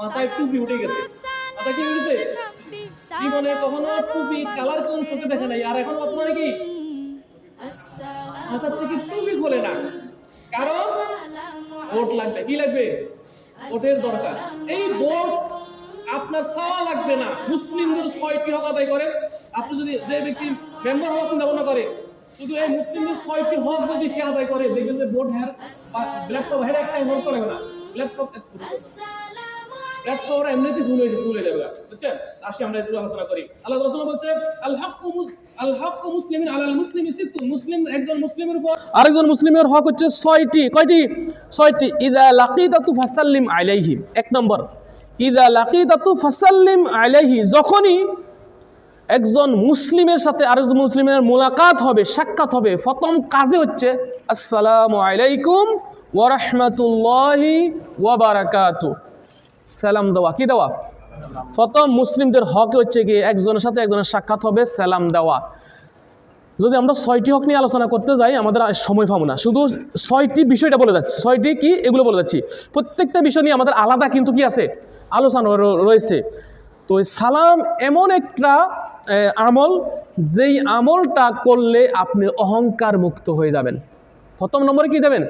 মাথায় টুপি উঠে গেছে, মাথায় কি উঠেছে? জীবনে কখনো টুপি কালার কোন চোখে দেখে নাই, আর এখন আপনারা কি মাথার থেকে টুপি খোলে না, কারণ ভোট লাগবে। কি লাগবে? ভোটের দরকার। এই ভোট আপনার চাওয়া লাগবে না। মুসলিমদের 6টি হক আদায় করেন। আপনি যদি যে ব্যক্তি মেম্বার হওয়ার চিন্তা ভাবনা করে, শুধু এই মুসলিমদের 6টি হক যদি সে আদায় করে, দেখবেন যে ভোট হ্যার ল্যাপটপ হেরে একটাই ভোট করে না। ল্যাপটপ ওরা এমনিতে ভুলে যাবে, বুঝছেন? আসি আমরা একটু আলোচনা করি। আল্লাহ রাসূল বলছে আল হাক্কু মুসলিমিন আলাল মুসলিমি সিত্তুন, মুসলিম একজন মুসলিমের উপর আরেকজন মুসলিমের হক হচ্ছে 6টি। কয়টি? 6টি। ইযা লাকিতাতু ফাসাল্লিম আলাইহি। এক নম্বর, ইযা লাকিতাতু ফাসাল্লিম আলাইহি, যখনই একজন মুসলিমের সাথে আরেকজন মুসলিমের মোলাকাত হবে, সাক্ষাৎ হবে, প্রথম কাজে হচ্ছে আসসালামু আলাইকুম ওয়া রাহমাতুল্লাহি ওয়া বারাকাতুহু, সালাম দেওয়া। কি দেওয়া? প্রথম মুসলিমদের হক হচ্ছে কি একজনের সাথে একজনের সাক্ষাৎ হবে, সালাম দেওয়া। যদি আমরা 6টি হক নিয়ে আলোচনা করতে যাই আমাদের সময় পাবো না, শুধু 6টি বিষয়টা বলে যাচ্ছি। 6টি কি এগুলো বলে যাচ্ছি, প্রত্যেকটা বিষয় নিয়ে আমাদের আলাদা কিন্তু কি আছে, আলোচনা রয়েছে। তো সালাম এমন একটা আমল, যেই আমলটা করলে আপনি অহংকার মুক্ত হয়ে যাবেন। প্রথম নম্বরে কি দেবেন?